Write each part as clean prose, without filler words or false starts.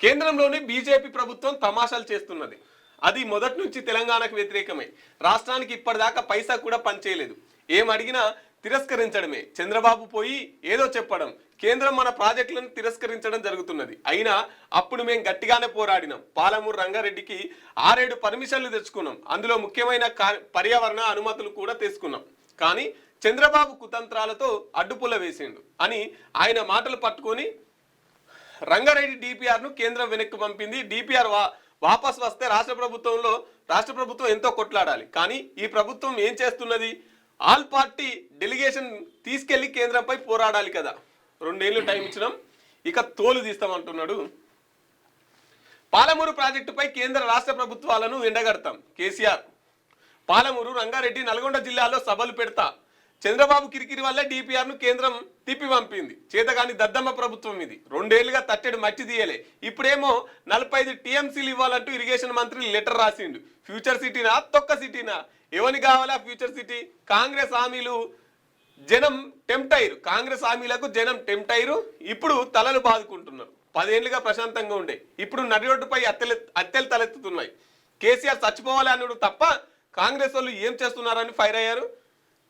కేంద్రంలోని బీజేపీ ప్రభుత్వం తమాషాలు చేస్తున్నది. అది మొదటి నుంచి తెలంగాణకు వ్యతిరేకమే. రాష్ట్రానికి ఇప్పటిదాకా పైసా కూడా పనిచేయలేదు. ఏం అడిగినా తిరస్కరించడమే. చంద్రబాబు పోయి ఏదో చెప్పడం, కేంద్రం మన ప్రాజెక్టులను తిరస్కరించడం జరుగుతున్నది. అయినా అప్పుడు మేము గట్టిగానే పోరాడినాం. పాలమూరు రంగారెడ్డికి 6-7 పర్మిషన్లు తెచ్చుకున్నాం. అందులో ముఖ్యమైన పర్యావరణ అనుమతులు కూడా తీసుకున్నాం. కానీ చంద్రబాబు కుతంత్రాలతో అడ్డుపుల్ల వేసిండు అని ఆయన మాటలు పట్టుకొని రంగారెడ్డి డిపిఆర్ను కేంద్రం వెనక్కి పంపింది. డిపిఆర్ వాపస్ వస్తే రాష్ట్ర ప్రభుత్వం ఎంతో కొట్లాడాలి. కానీ ఈ ప్రభుత్వం ఏం చేస్తున్నది? ఆల్ పార్టీ డెలిగేషన్ తీసుకెళ్లి కేంద్రంపై పోరాడాలి కదా. 2 ఏళ్ళు టైం ఇచ్చినాం, ఇక తోలు తీస్తామంటున్నాడు. పాలమూరు ప్రాజెక్టుపై కేంద్ర రాష్ట్ర ప్రభుత్వాలను ఎండగడతాం. కేసీఆర్ పాలమూరు, రంగారెడ్డి, నల్గొండ జిల్లాలో సభలు పెడతా. చంద్రబాబు కిరికిరి వల్లే డిపిఆర్ను కేంద్రం తిప్పి పంపింది. చేతగాని దద్దమ్మ ప్రభుత్వం ఇది. 2 ఏళ్లుగా తట్టెడు మట్టి తీయలే. ఇప్పుడేమో 45 టీఎంసీలు ఇవ్వాలంటూ ఇరిగేషన్ మంత్రి లెటర్ రాసిండు. ఫ్యూచర్ సిటీనా, తొక్క సిటీనా? ఎవని కావాలా ఫ్యూచర్ సిటీ? కాంగ్రెస్ హామీలు జనం టెంప్టైరు. కాంగ్రెస్ హామీలకు జనం టెంప్టైరు. ఇప్పుడు తలలు బాదుకుంటున్నారు. 10 ఏళ్లుగా ప్రశాంతంగా ఉండే, ఇప్పుడు నడి రోడ్డుపై అత్తెలు తలెత్తుతున్నాయి. కేసీఆర్ చచ్చిపోవాలి అన్నాడు తప్ప కాంగ్రెస్ వాళ్ళు ఏం చేస్తున్నారని ఫైర్ అయ్యారు.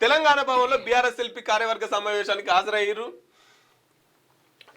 తెలంగాణ భవన్లో బీఆర్ఎస్ ఎల్పీ కార్యవర్గ సమావేశానికి హాజరయ్యారు.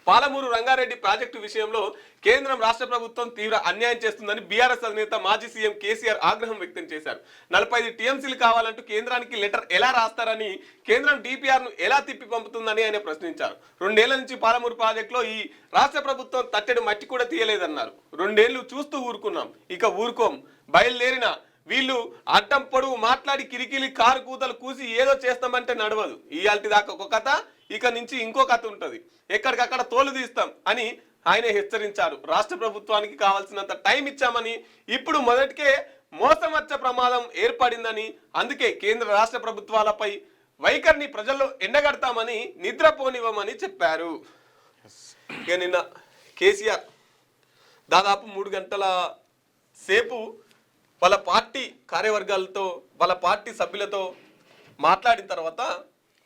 పాలమూరు రంగారెడ్డి ప్రాజెక్టు విషయంలో కేంద్రం రాష్ట్ర ప్రభుత్వం తీవ్ర అన్యాయం చేస్తుందని బీఆర్ఎస్ అధినేత మాజీ సీఎం కేసీఆర్ ఆగ్రహం వ్యక్తం చేశారు. 45 టీఎంసీలు కావాలంటూ కేంద్రానికి లెటర్ ఎలా రాస్తారని, కేంద్రం డిపిఆర్ను ఎలా తిప్పి పంపుతుందని ఆయన ప్రశ్నించారు. 2 ఏళ్ల నుంచి పాలమూరు ప్రాజెక్టులో ఈ రాష్ట్ర ప్రభుత్వం తట్టెడు మట్టి కూడా తీయలేదన్నారు. 2 ఏళ్లు చూస్తూ ఊరుకున్నాం, ఇక ఊరుకోం. బయలుదేరిన వీళ్ళు అడ్డం పొడుగు మాట్లాడి కిరికిలి కారు కూతలు కూసి ఏదో చేస్తామంటే నడవదు. ఇయాల్టి దాకా ఒక కథ, ఇక నుంచి ఇంకో కథ ఉంటుంది. ఎక్కడికక్కడ తోలు తీస్తాం అని ఆయన హెచ్చరించారు. రాష్ట్ర ప్రభుత్వానికి కావాల్సినంత టైం ఇచ్చామని, ఇప్పుడు మొదటికే మోసం వచ్చే ప్రమాదం ఏర్పడిందని, అందుకే కేంద్ర రాష్ట్ర ప్రభుత్వాలపై వైఖరిని ప్రజల్లో ఎండగడతామని, నిద్రపోనివ్వమని చెప్పారు. ఇక నిన్న కేసీఆర్ దాదాపు 3 గంటల సేపు వాళ్ళ పార్టీ కార్యవర్గాలతో, వాళ్ళ పార్టీ సభ్యులతో మాట్లాడిన తర్వాత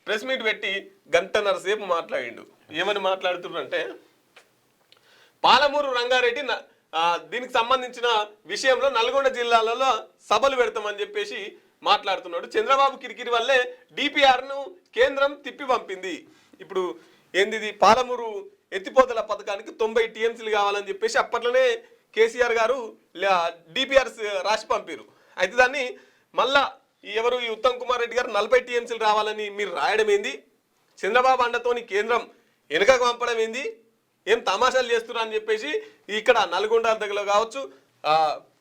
ప్రెస్ మీట్ పెట్టి 1.5 గంటల సేపు మాట్లాడిండు. ఏమని మాట్లాడుతున్నారంటే, పాలమూరు రంగారెడ్డి దీనికి సంబంధించిన విషయంలో నల్గొండ జిల్లాలలో సభలు పెడతామని చెప్పేసి మాట్లాడుతున్నాడు. చంద్రబాబు కిరికిరి వల్లే డిపిఆర్ను కేంద్రం తిప్పి పంపింది. ఇప్పుడు ఏంది, పాలమూరు ఎత్తిపోతల పథకానికి 90 టీఎంసీలు కావాలని చెప్పేసి అప్పట్లోనే కేసీఆర్ గారు డిపిఆర్స్ రాసి పంపారు. అయితే దాన్ని మళ్ళా ఎవరు ఈ ఉత్తమ్ కుమార్ రెడ్డి గారు 40 టీఎంసీలు రావాలని మీరు రాయడం ఏంది? చంద్రబాబు అండతోని కేంద్రం వెనుకకు పంపడం ఏంది? ఏం తమాషాలు చేస్తున్నారు అని చెప్పేసి ఇక్కడ నల్గొండ దగ్గరలో కావచ్చు,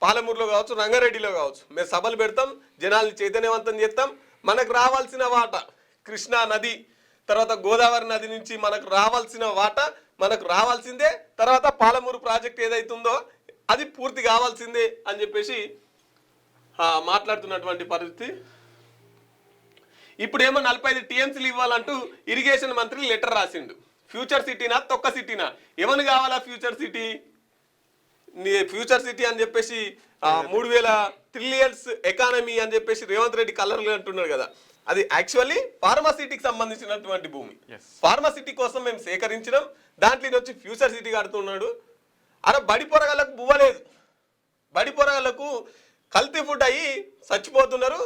పాలమూరులో కావచ్చు, రంగారెడ్డిలో కావచ్చు మేము సభలు పెడతాం, జనాల్ని చైతన్యవంతం చేస్తాం. మనకు రావాల్సిన వాటా కృష్ణా నది, తర్వాత గోదావరి నది నుంచి మనకు రావాల్సిన వాటా మనకు రావాల్సిందే. తర్వాత పాలమూరు ప్రాజెక్ట్ ఏదైతుందో అది పూర్తి కావాల్సిందే అని చెప్పేసి మాట్లాడుతున్నటువంటి పరిస్థితి. ఇప్పుడేమో 45 టీఎంసీలు ఇవ్వాలంటూ ఇరిగేషన్ మంత్రి లెటర్ రాసిండు. ఫ్యూచర్ సిటీనా, తొక్క సిటీనా? ఏమని కావాలా ఫ్యూచర్ సిటీ? ఫ్యూచర్ సిటీ అని చెప్పేసి 3000 ట్రిలియన్స్ ఎకానమీ అని చెప్పేసి రేవంత్ రెడ్డి కలర్లు అంటున్నారు కదా. అది యాక్చువల్లీ ఫార్మాసిటీకి సంబంధించినటువంటి భూమి. ఫార్మాసిటీ కోసం మేము సేకరించడం, దాంట్లో వచ్చి ఫ్యూచర్ సిటీ కడుతున్నాడు. అరే బడి పొరగాళ్ళకు బువ్వలేదు, బడి పొరగాళ్ళకు కల్తీ ఫుడ్ అయ్యి చచ్చిపోతున్నారు.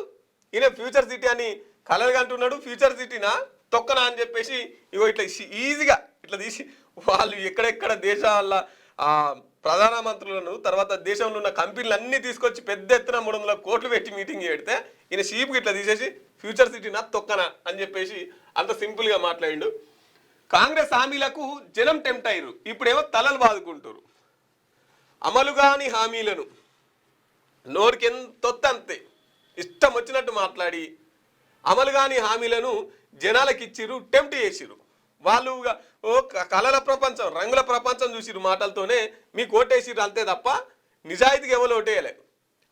ఈయన ఫ్యూచర్ సిటీ అని కలర్గా అంటున్నాడు. ఫ్యూచర్ సిటీనా, తొక్కనా అని చెప్పేసి ఇగో ఇట్లా ఈజీగా ఇట్లా తీసి వాళ్ళు ఎక్కడెక్కడ దేశాల ప్రధానమంత్రులను, తర్వాత దేశంలో ఉన్న కంపెనీలు అన్నీ తీసుకొచ్చి పెద్ద ఎత్తున 300 కోట్లు పెట్టి మీటింగ్ పెడితే ఈయన షీప్కి ఇట్లా తీసేసి ఫ్యూచర్ సిటీనా, తొక్కనా అని చెప్పేసి అంత సింపుల్గా మాట్లాడిండు. కాంగ్రెస్ హామీలకు జనం టెంప్ట్ అయ్యారు. ఇప్పుడేమో తలలు బాదుకుంటారు. అమలు కాని హామీలను నోరుకెంతొత్త అంతే ఇష్టం వచ్చినట్టు మాట్లాడి అమలు కాని హామీలను జనాలకు ఇచ్చిర్రు, టెంప్ట్ చేసిర్రు. వాళ్ళు ఓ కళల ప్రపంచం, రంగుల ప్రపంచం చూసిరు, మాటలతోనే మీకు ఓటేసిర్రు అంతే తప్ప నిజాయితీగా ఎవరు ఓటేయలే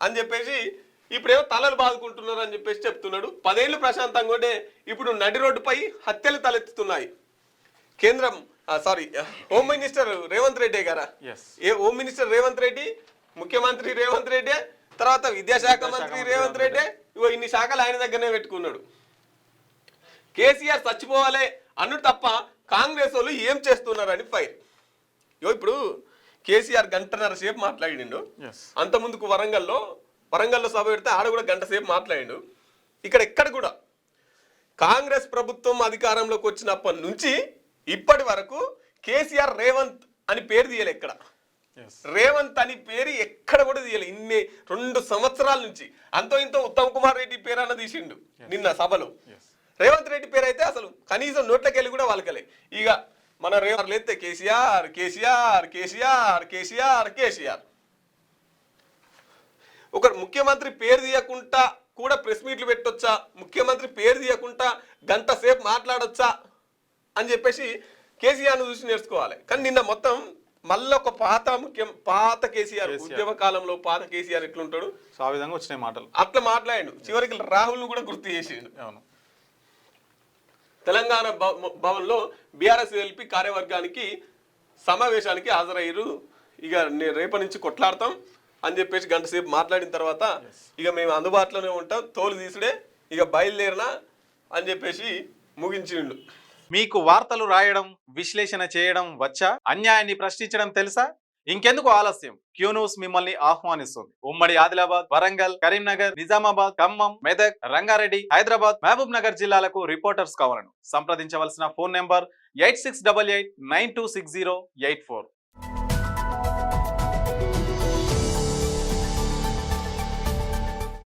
అని చెప్పేసి ఇప్పుడేమో తలలు బాదుకుంటున్నారు అని చెప్పేసి చెప్తున్నాడు. 10 ఏళ్ళు ప్రశాంతంగా ఉంటే ఇప్పుడు నడి రోడ్డుపై హత్యలు తలెత్తుతున్నాయి. కేంద్రం హోమ్ మినిస్టర్ రేవంత్ రెడ్డి గారా, హోమ్ మినిస్టర్ రేవంత్ రెడ్డి, ముఖ్యమంత్రి రేవంత్ రెడ్డి, తర్వాత విద్యాశాఖ మంత్రి రేవంత్ రెడ్డి, ఇన్ని శాఖలు ఆయన దగ్గరనే పెట్టుకున్నాడు. కేసీఆర్ చచ్చిపోవాలి అన్ను తప్ప కాంగ్రెస్ వాళ్ళు ఏం చేస్తున్నారని ఫైర్. ఇప్పుడు కేసీఆర్ గంటన్నర సేపు మాట్లాడిండు. అంత ముందుకు వరంగల్లో సభ పెడితే ఆడ కూడా గంట సేపు మాట్లాడిండు. ఎక్కడ కూడా కాంగ్రెస్ ప్రభుత్వం అధికారంలోకి వచ్చినప్పటి నుంచి ఇప్పటి వరకు కేసీఆర్ రేవంత్ అని పేరు తీయలే. ఎక్కడ రేవంత్ అని పేరు ఎక్కడ కూడా తీయలే. 2 సంవత్సరాల నుంచి అంతో ఇంతో ఉత్తమ్ కుమార్ రెడ్డి పేరు అన్న తీసిండు నిన్న సభలో. రేవంత్ రెడ్డి పేరు అయితే అసలు కనీసం నోట్లకెళ్ళి కూడా వాళ్ళకలే. ఇక మన రేవంత్ లేస్తే కేసీఆర్ కేసీఆర్ కేసీఆర్ కేసీఆర్ కేసీఆర్. ఒక ముఖ్యమంత్రి పేరు తీయకుండా కూడా ప్రెస్ మీట్లు పెట్టొచ్చా, ముఖ్యమంత్రి పేరు తీయకుండా గంట సేపు మాట్లాడొచ్చా అని చెప్పేసి కేసీఆర్ను చూసి నేర్చుకోవాలి. కానీ నిన్న మొత్తం మళ్ళీ ఒక పాత కేసీఆర్, ఉద్యమ కాలంలో పాత కేసీఆర్ ఎట్లుంటాడు ఆ విధంగా వచ్చినాయి మాటలు, అట్లా మాట్లాడాడు. చివరికి రాహుల్ కూడా గుర్తు చేసిండు. తెలంగాణ భవన్లో బీఆర్ఎస్ ఎల్పీ కార్యవర్గానికి సమావేశానికి హాజరయ్యారు. ఇక రేపటి నుంచి కొట్లాడతాం అని చెప్పేసి గంట సేపు మాట్లాడిన తర్వాత ఇక మేము అందుబాటులోనే ఉంటాం, తోలు తీసుడే ఇక బయలుదేరినా అని చెప్పేసి ముగించిండు. మీకు వార్తలు రాయడం, విశ్లేషణ చేయడం వచ్చా? అన్యాయాన్ని ప్రశ్నించడం తెలుసా? ఇంకెందుకు ఆలస్యం? క్యూ న్యూస్ మిమ్మల్ని ఆహ్వానిస్తుంది. ఉమ్మడి ఆదిలాబాద్, వరంగల్, కరీంనగర్, నిజామాబాద్, ఖమ్మం, మెదక్, రంగారెడ్డి, హైదరాబాద్, మహబూబ్ నగర్ జిల్లాలకు రిపోర్టర్స్ కావాలను సంప్రదించవలసిన ఫోన్ నెంబర్ 8688926084.